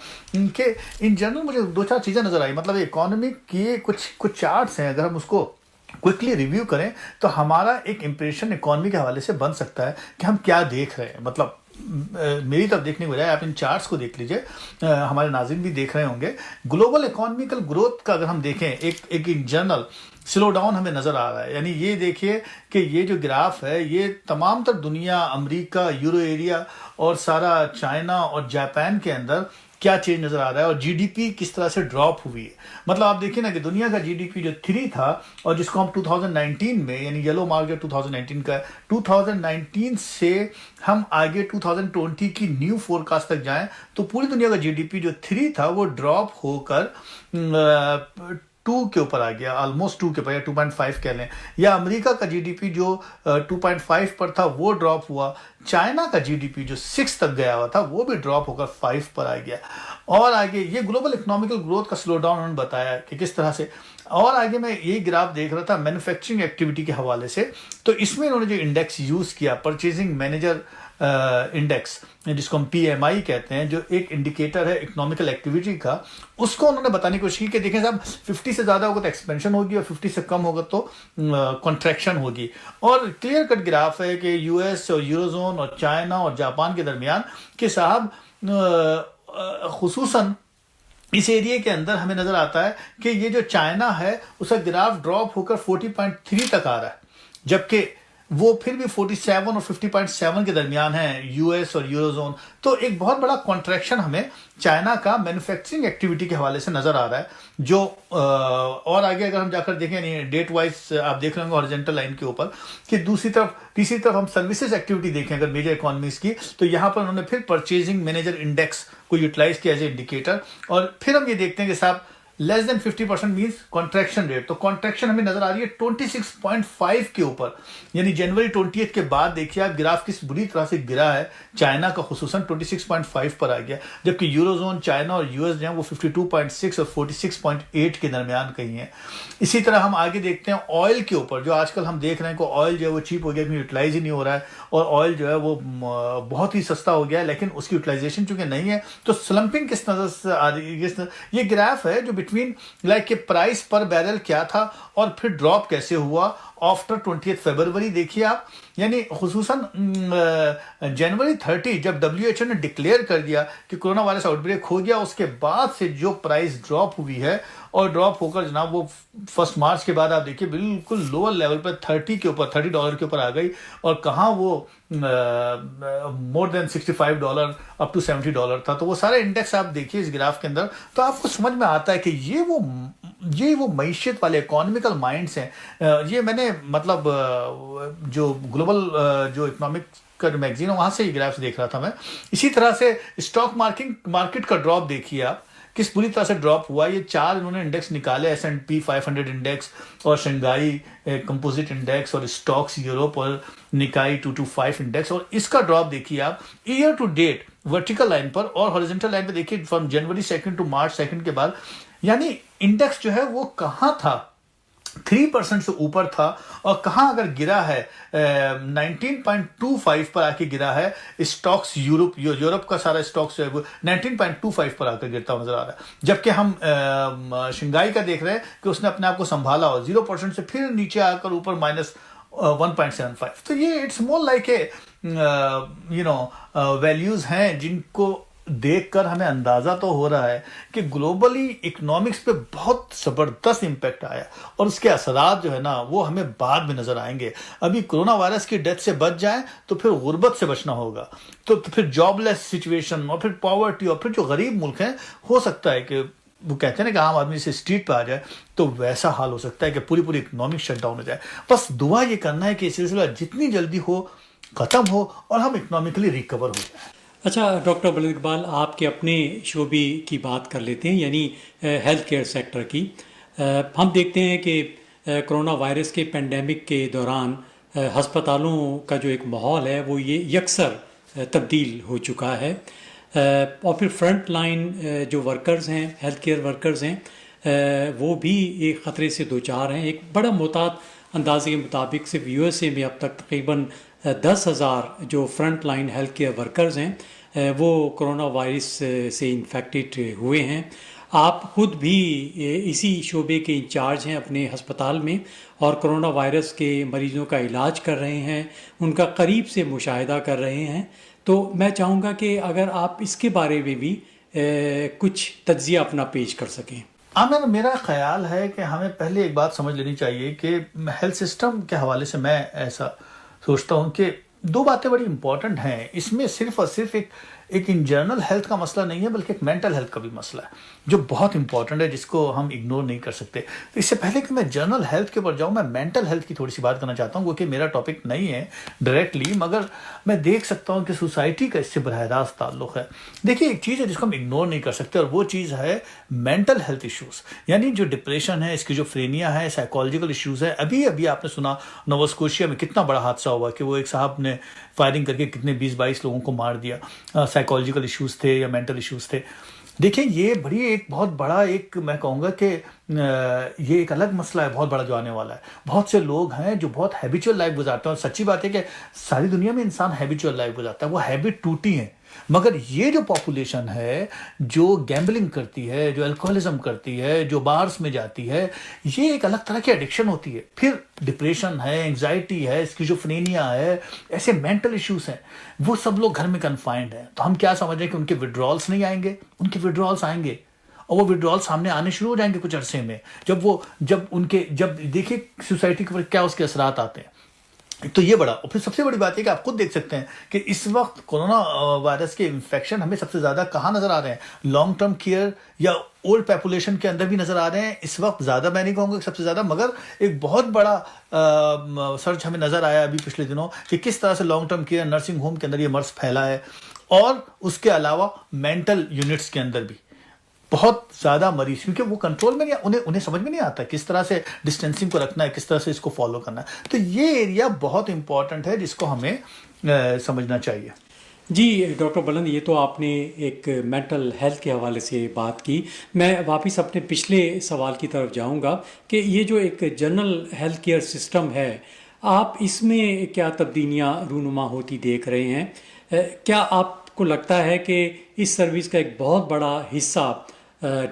کہ ان جنرل مجھے 2-4 چیزیں نظر آئی. مطلب اکانومی کی کچھ چارٹس ہیں، اگر ہم اس کو کوئکلی ریویو کریں تو ہمارا ایک امپریشن اکانومی کے حوالے سے بن سکتا ہے کہ ہم کیا دیکھ رہے ہیں. مطلب میری طرف دیکھنے کے بجائے آپ ان چارٹس کو دیکھ لیجئے، ہمارے ناظرین بھی دیکھ رہے ہوں گے. گلوبل اکانومیکل گروتھ کا اگر ہم دیکھیں ایک جنرل سلو ڈاؤن ہمیں نظر آ رہا ہے. یعنی یہ دیکھیے کہ یہ جو گراف ہے یہ تمام تر دنیا، امریکہ، یورو ایریا اور سارا چائنا اور جاپان کے اندر کیا چینج نظر آ رہا ہے اور جی ڈی پی کس طرح سے ڈراپ ہوئی ہے. مطلب آپ دیکھیں نا کہ دنیا کا جی ڈی پی جو 3 تھا اور جس کو ہم 2019 میں یعنی یلو مارک جو 2019 کا ہے 2019 سے ہم آگے 2020 کی نیو فور کاسٹ تک جائیں تو پوری دنیا کا جی ڈی پی جو 3 تھا وہ ڈراپ ہو کر 2 کے اوپر آ گیا, آلموسٹ 2 کے اوپر, یا 2.5 کہہ لیں. یا امریکہ کا جی ڈی پی جو 2.5 پر تھا وہ ڈراپ ہوا. چائنا کا جی ڈی پی جو 6 تک گیا ہوا تھا وہ بھی ڈراپ ہو کر 5 پر آ گیا. اور آگے یہ گلوبل اکنامیکل گروتھ کا سلو ڈاؤن انہوں نے بتایا کہ کس طرح سے. اور آگے میں یہی گراف دیکھ رہا تھا مینوفیکچرنگ ایکٹیویٹی کے حوالے سے, تو اس میں انہوں نے جو انڈیکس یوز کیا پرچیزنگ مینیجر انڈیکس جس کو ہم پی ایم آئی کہتے ہیں, جو ایک انڈیکیٹر ہے اکنامیکل ایکٹیویٹی کا, اس کو انہوں نے بتانے کی کوشش کی کہ دیکھیں صاحب 50 سے زیادہ ہوگا تو ایکسپینشن ہوگی اور 50 سے کم ہوگا تو کنٹریکشن ہوگی. اور کلیئر کٹ گراف ہے کہ یو ایس اور یورو زون اور چائنا اور جاپان کے درمیان کہ صاحب خصوصاً اس ایریے کے اندر ہمیں نظر آتا ہے کہ یہ جو چائنا ہے اس کا گراف ڈراپ ہو کر 40.3 تک آ رہا ہے, جبکہ وہ پھر بھی 47 اور 50.7 کے درمیان ہیں یو ایس اور یورو زون. تو ایک بہت بڑا کنٹریکشن ہمیں چائنا کا مینوفیکچرنگ ایکٹیویٹی کے حوالے سے نظر آ رہا ہے. جو اور آگے اگر ہم جا کر دیکھیں یعنی ڈیٹ وائز آپ دیکھ رہے ہوں گے ہارزنٹل لائن کے اوپر کہ تیسری طرف ہم سروسز ایکٹیویٹی دیکھیں اگر میجر اکانومیز کی, تو یہاں پر انہوں نے پھر پرچیزنگ مینیجر انڈیکس کو یوٹیلائز کیا ایز اے انڈیکیٹر. اور پھر ہم یہ دیکھتے ہیں کہ صاحب لیس دین 50% مینس کانٹریکشن ریٹ. تو کانٹریکشن ہمیں نظر آ رہی ہے 26.5 کے اوپر, یعنی جنوری 20 کے بعد دیکھیے آپ گراف کس بری طرح سے گرا ہے. چائنا کا خصوصاً 26.5 پر آ گیا, جبکہ یورو زون, چائنا اور یو ایس جو ہیں وہ 52.6 اور 46.8 کے درمیان کہیں ہیں. اسی طرح ہم آگے دیکھتے ہیں آئل کے اوپر, جو آج کل ہم دیکھ رہے ہیں کہ آئل جو ہے وہ چیپ ہو گیا, یوٹیلائز ہی نہیں ہو رہا ہے, اور آئل جو ہے وہ بہت ہی سستا ہو گیا ہے, لیکن اس کی یوٹیلائزیشن چونکہ نہیں ہے تو سلمپنگ کس نظر سے آ رہی ہے. یہ گراف ہے جو بٹوین لائک کہ پرائس پر بیرل کیا تھا اور پھر ڈراپ کیسے ہوا آفٹر 20 فیبروری. دیکھیے آپ یعنی خصوصاً جنوری 30 جب WHO نے ڈکلیئر کر دیا کہ کرونا وائرس آؤٹ بریک ہو گیا, اس کے بعد سے جو پرائس ڈراپ ہوئی ہے اور ڈراپ ہو کر جناب وہ 1 مارچ کے بعد آپ دیکھیے بالکل لوور لیول پر $30 کے اوپر آ گئی, اور کہاں وہ مور دین $65 اپ ٹو $70 تھا. تو وہ سارے انڈیکس آپ دیکھیے اس گراف کے اندر تو آپ کو سمجھ میں آتا ہے کہ یہ وہ معیشت والے اکانومیکل مائنڈس ہیں. یہ میں نے مطلب جو گلوبل جو اکنامک کا میگزین ہے وہاں سے یہ گرافس دیکھ رہا تھا میں. اسی طرح سے اسٹاک مارکیٹ کا ڈراپ دیکھیے آپ کس بری طرح سے ڈراپ ہوا. یہ 4 انہوں نے انڈیکس نکالے, S&P 500 انڈیکس اور شنگھائی کمپوزٹ انڈیکس اور اسٹاکس یوروپ اور نکائی 225 انڈیکس, اور اس کا ڈراپ دیکھیے آپ year to date vertical line پر اور ہارزنٹل لائن پہ دیکھیے فرام جنوری 2 ٹو مارچ 2 کے بعد. یعنی انڈیکس جو ہے وہ کہاں تھا 3% سے اوپر تھا, اور کہاں اگر گرا ہے 19.25 پر آ کے گرا ہے اسٹاکس یورپ کا سارا اسٹاکس جو ہے وہ 19.25 پر آ کر گرتا نظر آ رہا ہے. جبکہ ہم شنگھائی کا دیکھ رہے ہیں کہ اس نے اپنے آپ کو سنبھالا اور 0% سے پھر نیچے آ کر اوپر -1.75. تو یہ it's more like a values ہیں جن کو دیکھ کر ہمیں اندازہ تو ہو رہا ہے کہ گلوبلی اکنامکس پہ بہت زبردست امپیکٹ آیا, اور اس کے اثرات جو ہے نا وہ ہمیں بعد میں نظر آئیں گے. ابھی کرونا وائرس کی ڈیتھ سے بچ جائیں تو پھر غربت سے بچنا ہوگا, تو پھر جاب لیس سچویشن اور پھر پاورٹی اور پھر جو غریب ملک ہیں ہو سکتا ہے کہ وہ کہتے ہیں نا کہ عام آدمی سے اسٹریٹ پہ آ جائے, تو ویسا حال ہو سکتا ہے کہ پوری اکنامک شٹ ڈاؤن ہو جائے. بس دعا یہ کرنا ہے کہ یہ سلسلہ جتنی جلدی ہو ختم ہو اور ہم اکنامکلی ریکور ہو جائیں. اچھا ڈاکٹر بلند اقبال, آپ کے اپنے شعبے کی بات کر لیتے ہیں, یعنی ہیلتھ کیئر سیکٹر کی. ہم دیکھتے ہیں کہ کرونا وائرس کے پینڈیمک کے دوران ہسپتالوں کا جو ایک ماحول ہے وہ یہ یکسر تبدیل ہو چکا ہے, اور پھر فرنٹ لائن جو ورکرز ہیں, ہیلتھ کیئر ورکرز ہیں, وہ بھی ایک خطرے سے دوچار ہیں. ایک بڑا محتاط اندازے کے مطابق صرف USA میں اب تک تقریباً 10,000 جو front line health care workers ہیں وہ کرونا وائرس سے انفیکٹڈ ہوئے ہیں. آپ خود بھی اسی شعبے کے انچارج ہیں اپنے ہسپتال میں, اور کرونا وائرس کے مریضوں کا علاج کر رہے ہیں, ان کا قریب سے مشاہدہ کر رہے ہیں. تو میں چاہوں گا کہ اگر آپ اس کے بارے میں بھی کچھ تجزیہ اپنا پیش کر سکیں. عامر, میرا خیال ہے کہ ہمیں پہلے ایک بات سمجھ لینی چاہیے کہ ہیلتھ سسٹم کے حوالے سے میں ایسا سوچتا ہوں کہ 2 باتیں بڑی امپورٹنٹ ہیں. اس میں صرف اور صرف ایک ان جنرل ہیلتھ کا مسئلہ نہیں ہے بلکہ ایک مینٹل ہیلتھ کا بھی مسئلہ ہے جو بہت امپورٹنٹ ہے، جس کو ہم اگنور نہیں کر سکتے. تو اس سے پہلے کہ میں جنرل ہیلتھ کے اوپر جاؤں، میں مینٹل ہیلتھ کی تھوڑی سی بات کرنا چاہتا ہوں، کیونکہ میرا ٹاپک نہیں ہے ڈائریکٹلی، مگر میں دیکھ سکتا ہوں کہ سوسائٹی کا اس سے براہ راست تعلق ہے. دیکھیے ایک چیز ہے جس کو ہم اگنور نہیں کر سکتے، اور وہ چیز ہے مینٹل ہیلتھ ایشوز، یعنی جو ڈپریشن ہے، اسکیزوفرینیا ہے، سائیکولوجیکل ایشوز ہے. ابھی آپ نے سنا نووا اسکوشیا میں کتنا بڑا حادثہ ہوا کہ وہ ایک صاحب نے فائرنگ کر کے کتنے 20-22 لوگوں کو مار دیا. سائیکولوجیکل ایشوز تھے یا مینٹل ایشوز تھے. دیکھیں یہ ایک بہت بڑا ایک میں کہوں گا کہ یہ ایک الگ مسئلہ ہے بہت بڑا جو آنے والا ہے. بہت سے لوگ ہیں جو بہت ہیبیچول لائف گزارتے ہیں، اور سچی بات ہے کہ ساری دنیا میں انسان ہیبیچول لائف گزارتا ہے، وہ ہیبٹ ٹوٹی ہیں. مگر یہ جو پاپولیشن ہے جو گیمبلنگ کرتی ہے، جو الکوہلزم کرتی ہے، جو بارز میں جاتی ہے، یہ ایک الگ طرح کی ایڈکشن ہوتی ہے. پھر ڈپریشن ہے، انگزائٹی ہے، اسکیزوفرینیا ہے، ایسے مینٹل ایشوز ہیں. وہ سب لوگ گھر میں کنفائنڈ ہیں. تو ہم کیا سمجھ رہے ہیں کہ ان کے وڈرالس نہیں آئیں گے؟ ان کے وڈرالس آئیں گے، اور وہ وڈرال سامنے آنے شروع ہو جائیں گے کچھ عرصے میں. جب دیکھیے سوسائٹی کے اوپر کیا اس کے اثرات آتے ہیں. تو یہ بڑا، اور پھر سب سے بڑی بات ہے کہ آپ خود دیکھ سکتے ہیں کہ اس وقت کورونا وائرس کے انفیکشن ہمیں سب سے زیادہ کہاں نظر آ رہے ہیں؟ لانگ ٹرم کیئر یا اولڈ پیپولیشن کے اندر بھی نظر آ رہے ہیں اس وقت زیادہ. میں نہیں کہوں گا کہ سب سے زیادہ، مگر ایک بہت بڑا سرچ ہمیں نظر آیا ابھی پچھلے دنوں کہ کس طرح سے long term care nursing home کے اندر یہ مرض پھیلا ہے، اور اس کے علاوہ مینٹل یونٹس کے اندر بھی بہت زیادہ مریض، کیونکہ وہ کنٹرول میں نہیں، انہیں سمجھ میں نہیں آتا کس طرح سے ڈسٹینسنگ کو رکھنا ہے، کس طرح سے اس کو فالو کرنا ہے. تو یہ ایریا بہت امپورٹنٹ ہے جس کو ہمیں سمجھنا چاہیے. جی ڈاکٹر بلند، یہ تو آپ نے ایک مینٹل ہیلتھ کے حوالے سے بات کی. میں واپس اپنے پچھلے سوال کی طرف جاؤں گا کہ یہ جو ایک جنرل ہیلتھ کیئر سسٹم ہے، آپ اس میں کیا تبدیلیاں رونما ہوتی دیکھ رہے ہیں؟ کیا آپ کو لگتا ہے کہ اس سروس کا ایک بہت بڑا حصہ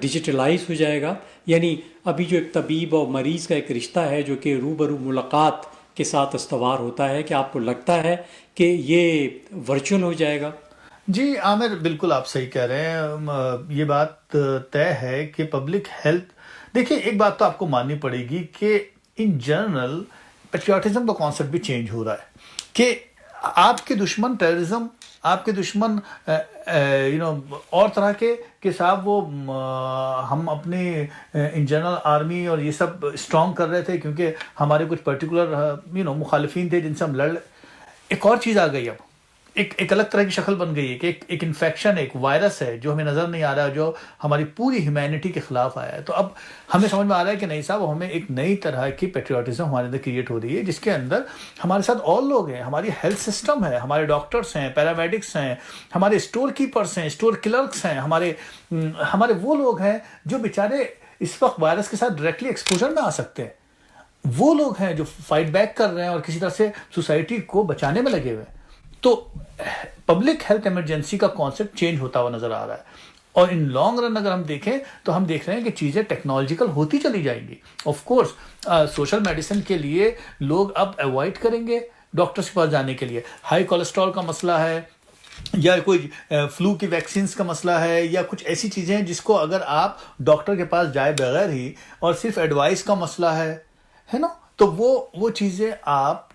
ڈیجیٹلائز ہو جائے گا؟ یعنی ابھی جو ایک طبیب اور مریض کا ایک رشتہ ہے جو کہ روبرو ملاقات کے ساتھ استوار ہوتا ہے، کہ آپ کو لگتا ہے کہ یہ ورچوئل ہو جائے گا؟ جی عامر، بالکل آپ صحیح کہہ رہے ہیں. یہ بات طے ہے کہ پبلک ہیلتھ، دیکھیے ایک بات تو آپ کو ماننی پڑے گی کہ ان جنرل پیٹریوٹزم کا کانسیپٹ بھی چینج ہو رہا ہے کہ آپ کے دشمن ٹیررزم، آپ کے دشمن اور طرح کے صاحب وہ ہم اپنے ان جنرل آرمی اور یہ سب اسٹرانگ کر رہے تھے کیونکہ ہمارے کچھ پرٹیکولر مخالفین تھے جن سے ہم لڑ. ایک اور چیز آ گئی، اب ایک الگ طرح کی شکل بن گئی ہے کہ ایک انفیکشن، ایک وائرس ہے جو ہمیں نظر نہیں آ رہا ہے، جو ہماری پوری ہیومینٹی کے خلاف آیا ہے. تو اب ہمیں سمجھ میں آ رہا ہے کہ نہیں صاحب، ہمیں ایک نئی طرح کی پیٹریوٹزم ہمارے اندر کریٹ ہو رہی ہے، جس کے اندر ہمارے ساتھ اور لوگ ہیں، ہماری ہیلتھ سسٹم ہے، ہمارے ڈاکٹرس ہیں، پیرامیڈکس ہیں، ہمارے اسٹور کیپرس ہیں، اسٹور کلرکس ہیں، ہمارے وہ لوگ ہیں جو بیچارے اس وقت وائرس کے ساتھ ڈائریکٹلی ایکسپوجر میں آ سکتے ہیں. وہ لوگ ہیں جو فائٹ بیک کر رہے ہیں اور کسی طرح سے سوسائٹی کو بچانے میں لگے ہوئے ہیں. تو پبلک ہیلتھ ایمرجنسی کا کانسیپٹ چینج ہوتا ہوا نظر آ رہا ہے، اور ان لانگ رن اگر ہم دیکھیں تو ہم دیکھ رہے ہیں کہ چیزیں ٹیکنالوجیکل ہوتی چلی جائیں گی. آف کورس سوشل میڈیسن کے لیے لوگ اب اوائڈ کریں گے ڈاکٹرس کے پاس جانے کے لیے. ہائی کولیسٹرول کا مسئلہ ہے، یا کوئی فلو کی ویکسینز کا مسئلہ ہے، یا کچھ ایسی چیزیں ہیں جس کو اگر آپ ڈاکٹر کے پاس جائے بغیر ہی، اور صرف ایڈوائس کا مسئلہ ہے نا، تو وہ چیزیں آپ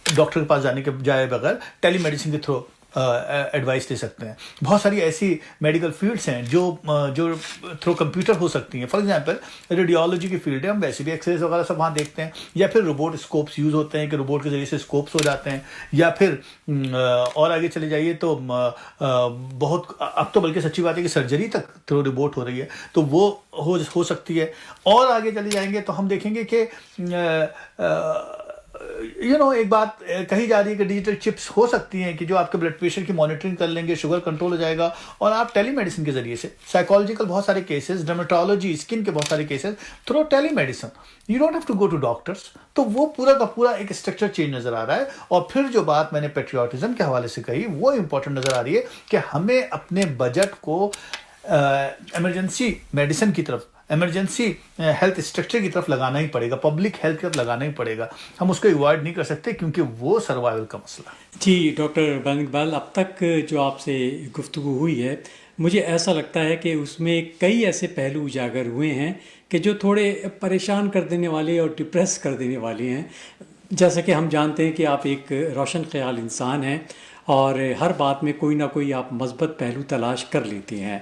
ڈاکٹر کے پاس جانے کے جائے بغیر ٹیلی میڈیسن کے تھرو ایڈوائس دے سکتے ہیں. بہت ساری ایسی میڈیکل فیلڈس ہیں جو تھرو کمپیوٹر ہو سکتی ہیں. فار ایگزامپل ریڈیولوجی کی فیلڈ ہے، ہم ویسے بھی ایکس ریز وغیرہ سب وہاں دیکھتے ہیں، یا پھر روبوٹ اسکوپس یوز ہوتے ہیں کہ روبوٹ کے ذریعے سے اسکوپس ہو جاتے ہیں، یا پھر اور آگے چلے جائیے تو بہت اب تو بلکہ سچی بات ہے کہ سرجری تک تھرو روبوٹ ہو رہی ہے، تو وہ ہو سکتی ہے. اور آگے چلے جائیں گے تو ہم دیکھیں گے کہ ایک بات کہی جا رہی ہے کہ ڈیجیٹل چپس ہو سکتی ہیں کہ جو آپ کے بلڈ پریشر کی مانیٹرنگ کر لیں گے، شوگر کنٹرول ہو جائے گا، اور آپ ٹیلی میڈیسن کے ذریعے سے سائیکولوجیکل بہت سارے کیسز، ڈرمیٹولوجی، اسکن کے بہت سارے cases through telemedicine, you don't have to go to doctors. تو وہ پورا کا پورا ایک اسٹرکچر چینج نظر آ رہا ہے. اور پھر جو بات میں نے پیٹریوٹزم کے حوالے سے کہی وہ امپورٹنٹ نظر آ رہی ہے کہ ہمیں اپنے بجٹ کو ایمرجنسی میڈیسن کی طرف، ایمرجنسی ہیلتھ اسٹرکچر کی طرف لگانا ہی پڑے گا، پبلک ہیلتھ کی طرف لگانا ہی پڑے گا. ہم اس کو ایوائڈ نہیں کر سکتے کیونکہ وہ سروائیول کا مسئلہ ہے. جی ڈاکٹر بلند اقبال، اب تک جو آپ سے گفتگو ہوئی ہے، مجھے ایسا لگتا ہے کہ اس میں کئی ایسے پہلو اجاگر ہوئے ہیں کہ جو تھوڑے پریشان کر دینے والے اور ڈپریس کر دینے والے ہیں. جیسا کہ ہم جانتے ہیں کہ آپ ایک روشن خیال انسان ہیں، اور ہر بات میں کوئی نہ کوئی آپ مثبت پہلو تلاش کر لیتے ہیں.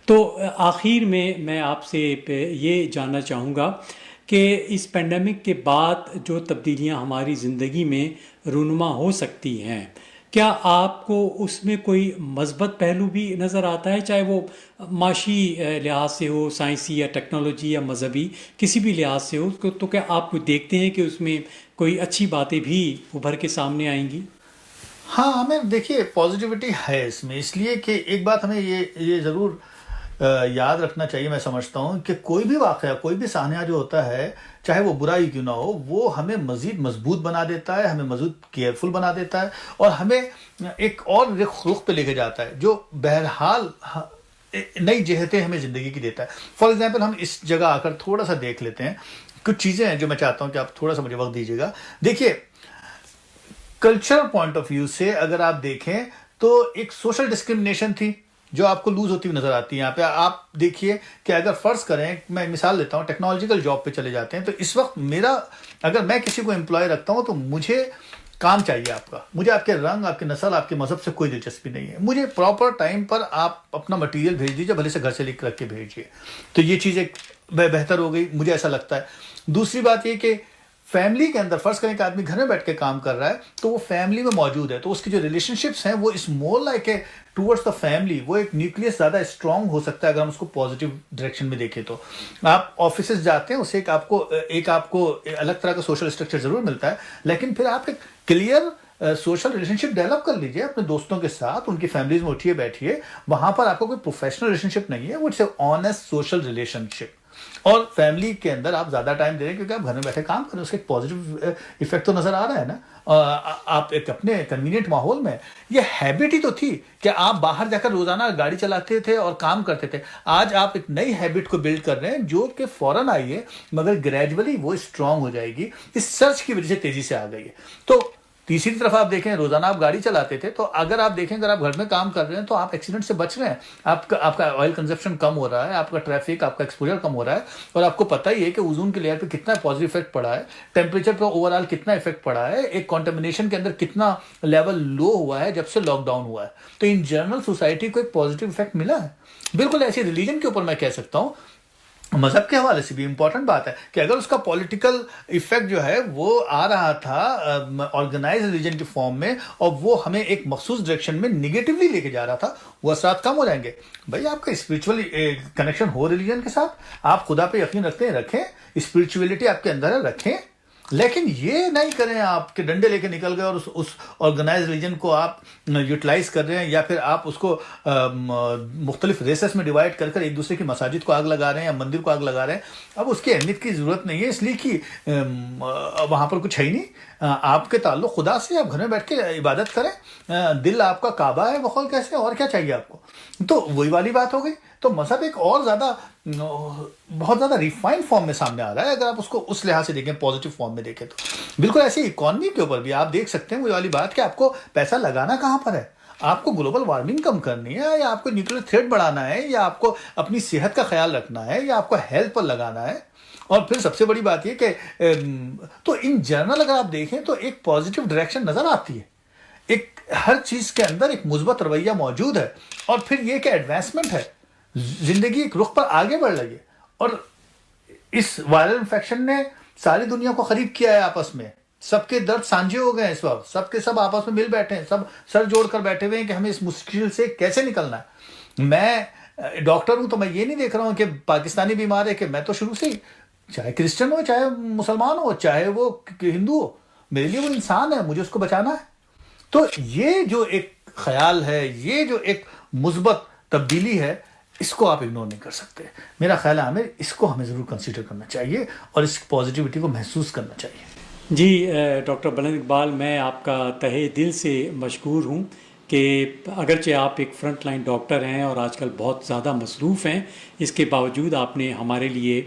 تو آخر میں آپ سے یہ جاننا چاہوں گا کہ اس پینڈیمک کے بعد جو تبدیلیاں ہماری زندگی میں رونما ہو سکتی ہیں، کیا آپ کو اس میں کوئی مثبت پہلو بھی نظر آتا ہے، چاہے وہ معاشی لحاظ سے ہو، سائنسی یا ٹیکنالوجی یا مذہبی، کسی بھی لحاظ سے ہو، تو کیا آپ کو دیکھتے ہیں کہ اس میں کوئی اچھی باتیں بھی ابھر کے سامنے آئیں گی؟ ہاں ہمیں دیکھیے پازیٹیوٹی ہے اس میں، اس لیے کہ ایک بات ہمیں یہ ضرور یاد رکھنا چاہیے. میں سمجھتا ہوں کہ کوئی بھی واقعہ، کوئی بھی سانحہ جو ہوتا ہے، چاہے وہ برا ہی کیوں نہ ہو، وہ ہمیں مزید مضبوط بنا دیتا ہے، ہمیں مزید کیئرفل بنا دیتا ہے، اور ہمیں ایک اور رخ پہ لے کے جاتا ہے جو بہرحال نئی جہتیں ہمیں زندگی کی دیتا ہے. فار ایگزامپل ہم اس جگہ آ کر تھوڑا سا دیکھ لیتے ہیں، کچھ چیزیں ہیں جو میں چاہتا ہوں کہ آپ تھوڑا سا مجھے وقت دیجیے گا. دیکھیے کلچرل پوائنٹ آف ویو سے اگر آپ دیکھیں تو ایک سوشل ڈسکرمنیشن تھی جو آپ کو لوز ہوتی ہوئی نظر آتی ہے. یہاں پہ آپ دیکھیے کہ اگر فرض کریں، میں مثال لیتا ہوں، ٹیکنالوجیکل جاب پہ چلے جاتے ہیں، تو اس وقت اگر میں کسی کو امپلائی رکھتا ہوں تو مجھے کام چاہیے آپ کا، مجھے آپ کے رنگ، آپ کی نسل، آپ کے مذہب سے کوئی دلچسپی نہیں ہے. مجھے پراپر ٹائم پر آپ اپنا مٹیریل بھیج دیجیے، بھلے سے گھر سے لکھ رکھ کے بھیجیے. تو یہ چیز ایک بہتر ہو گئی، مجھے ایسا لگتا ہے. دوسری بات یہ کہ فیملی کے اندر فرض کریں کہ آدمی گھر میں بیٹھ کے کام کر رہا ہے تو وہ فیملی میں موجود ہے، تو اس کی جو ریلیشن شپس ہیں وہ اس more like a towards the family, وہ ایک نیوکلیس زیادہ اسٹرانگ ہو سکتا ہے اگر ہم اس کو پازیٹیو ڈائریکشن میں دیکھیں. تو آپ آفیسز جاتے ہیں، اسے ایک آپ کو الگ طرح کا سوشل اسٹرکچر ضرور ملتا ہے، لیکن پھر آپ ایک کلیئر سوشل ریلیشن شپ ڈیولپ کر لیجیے اپنے دوستوں کے ساتھ، ان کی فیملیز میں اٹھیے بیٹھیے. وہاں پر آپ کو کوئی پروفیشنل ریلیشن شپ نہیں ہے، وہ it's a honest social relationship. اور فیملی کے اندر آپ زیادہ ٹائم دے رہے ہیں کیونکہ آپ گھر میں بیٹھے کام کر رہے ہیں، اس کا ایک پازیٹیو ایفیکٹ تو نظر آ رہا ہے نا. آپ ایک اپنے کنوینئنٹ ماحول میں، یہ ہیبٹ ہی تو تھی کہ آپ باہر جا کر روزانہ گاڑی چلاتے تھے اور کام کرتے تھے. آج آپ ایک نئی ہیبٹ کو بلڈ کر رہے ہیں جو کہ فوراً آئی ہے مگر گریجولی وہ اسٹرانگ ہو جائے گی، اس سرچ کی وجہ سے تیزی سے آ گئی ہے. تو تیسری طرف آپ دیکھیں، روزانہ آپ گاڑی چلاتے تھے، تو اگر آپ دیکھیں اگر آپ گھر میں کام کر رہے ہیں تو آپ ایکسیڈنٹ سے بچ رہے ہیں، آپ کا آئل کنزپشن کم ہو رہا ہے، آپ کا ٹریفک، آپ کا ایکسپوجر کم ہو رہا ہے. اور آپ کو پتہ ہی ہے کہ اوزون کے لیئر پہ کتنا پازیٹیو افیکٹ پڑا ہے، ٹیمپریچر پہ اوور آل کتنا افیکٹ پڑا ہے، ایک کنٹامینیشن کے اندر کتنا لیول لو ہوا ہے جب سے لاک ڈاؤن ہوا ہے. تو ان جنرل سوسائٹی کو ایک پازیٹیو افیکٹ ملا ہے. بالکل ایسی ریلیجن کے اوپر میں کہہ سکتا ہوں، مذہب کے حوالے سے بھی امپورٹنٹ بات ہے کہ اگر اس کا پولیٹیکل ایفیکٹ جو ہے وہ آ رہا تھا آرگنائز ریلیجن کی فارم میں، اور وہ ہمیں ایک مخصوص ڈائریکشن میں نگیٹیولی لے کے جا رہا تھا، وہ اثرات کم ہو جائیں گے. بھائی آپ کا اسپریچول کنیکشن ہو ریلیجن کے ساتھ، آپ خدا پہ یقین رکھتے ہیں، رکھیں، اسپریچولیٹی آپ کے اندر ہے، رکھیں، لیکن یہ نہیں کریں آپ کہ ڈنڈے لے کے نکل گئے اور اس آرگنائز ریلیجن کو آپ یوٹیلائز کر رہے ہیں، یا پھر آپ اس کو مختلف ریسز میں ڈیوائڈ کر ایک دوسرے کی مساجد کو آگ لگا رہے ہیں یا مندر کو آگ لگا رہے ہیں. اب اس کی اہمیت کی ضرورت نہیں ہے، اس لیے کہ وہاں پر کچھ ہے ہی نہیں. آپ کے تعلق خدا سے، آپ گھر میں بیٹھ کے عبادت کریں، دل آپ کا کعبہ ہے بقول کیسے، اور کیا چاہیے آپ کو. تو وہی والی بات ہو گئی. تو مذہب ایک اور بہت زیادہ ریفائن فارم میں سامنے آ رہا ہے اگر آپ اس کو اس لحاظ سے دیکھیں، پازیٹیو فارم میں دیکھیں. تو بالکل ایسی اکانومی کے اوپر بھی آپ دیکھ سکتے ہیں وہی والی بات کہ آپ کو پیسہ لگانا کہاں پر ہے. آپ کو گلوبل وارمنگ کم کرنی ہے، یا آپ کو نیوکلیر تھریٹ بڑھانا ہے، یا آپ کو اپنی صحت کا خیال رکھنا ہے، یا آپ کو ہیلتھ پر لگانا ہے. اور پھر سب سے بڑی بات یہ کہ تو ان جنرل اگر آپ دیکھیں تو ایک پازیٹیو ڈائریکشن نظر آتی ہے، ایک ہر چیز کے اندر ایک مثبت رویہ موجود ہے. اور پھر یہ کہ ایڈوانسمنٹ ہے، زندگی ایک رخ پر آگے بڑھ رہی ہے. اور اس وائرل انفیکشن نے ساری دنیا کو قریب کیا ہے آپس میں، سب کے درد سانجھے ہو گئے ہیں اس وقت، سب کے سب آپس میں مل بیٹھے ہیں، سب سر جوڑ کر بیٹھے ہوئے ہیں کہ ہمیں اس مشکل سے کیسے نکلنا ہے. میں ڈاکٹر ہوں تو میں یہ نہیں دیکھ رہا ہوں کہ پاکستانی بیمار ہے کہ میں تو شروع سے ہی، چاہے کرسچن ہو، چاہے مسلمان ہو، چاہے وہ ہندو ہو، میرے لیے وہ انسان ہے، مجھے اس کو بچانا ہے. تو یہ جو ایک خیال ہے، یہ جو ایک مثبت تبدیلی ہے، اس کو آپ اگنور نہیں کر سکتے. میرا خیال ہے ہمیں اس کو ہمیں ضرور کنسیڈر کرنا چاہیے اور اس پازیٹیوٹی کو محسوس کرنا چاہیے. جی ڈاکٹر بلند اقبال، میں آپ کا تہہ دل سے مشکور ہوں کہ اگرچہ آپ ایک فرنٹ لائن ڈاکٹر ہیں اور آج کل بہت زیادہ مصروف ہیں، اس کے باوجود آپ نے ہمارے لیے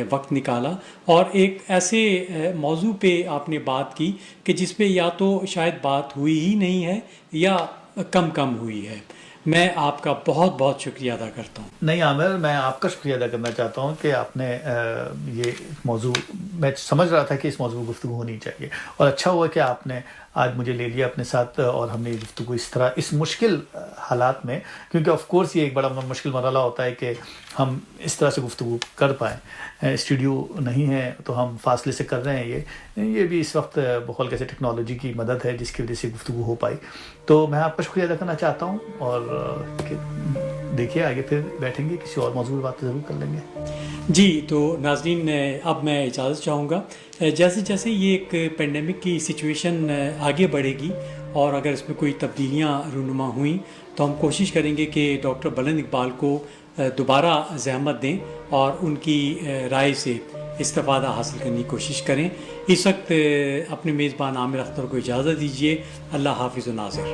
وقت نکالا اور ایک ایسے موضوع پہ آپ نے بات کی کہ جس پہ یا تو شاید بات ہوئی ہی نہیں ہے یا کم ہوئی ہے. میں آپ کا بہت بہت شکریہ ادا کرتا ہوں. نہیں عامر، میں آپ کا شکریہ ادا کرنا چاہتا ہوں کہ آپ نے یہ موضوع، میں سمجھ رہا تھا کہ اس موضوع پر گفتگو ہونی چاہیے، اور اچھا ہوا کہ آپ نے آج مجھے لے لیا اپنے ساتھ، اور ہم نے یہ گفتگو اس طرح اس مشکل حالات میں، کیونکہ آف کورس یہ ایک بڑا مشکل مرحلہ ہوتا ہے کہ ہم اس طرح سے گفتگو کر پائیں. اسٹوڈیو نہیں ہے تو ہم فاصلے سے کر رہے ہیں. یہ بھی اس وقت بقول کیسے ٹیکنالوجی کی مدد ہے جس کی وجہ سے گفتگو ہو پائی. تو میں آپ کا شکریہ ادا کرنا چاہتا ہوں، اور دیکھیے آگے پھر بیٹھیں گے کسی اور موضوع پر بات ضرور کر لیں گے. جی تو ناظرین، اب میں اجازت چاہوں گا. جیسے جیسے یہ ایک پینڈیمک کی سچویشن آگے بڑھے گی اور اگر اس میں کوئی تبدیلیاں رونما ہوئیں تو ہم کوشش کریں گے کہ ڈاکٹر بلند اقبال کو دوبارہ زحمت دیں اور ان کی رائے سے استفادہ حاصل کرنے کی کوشش کریں. اس وقت اپنے میزبان عامر اختر کو اجازت دیجیے. اللہ حافظ و ناظر.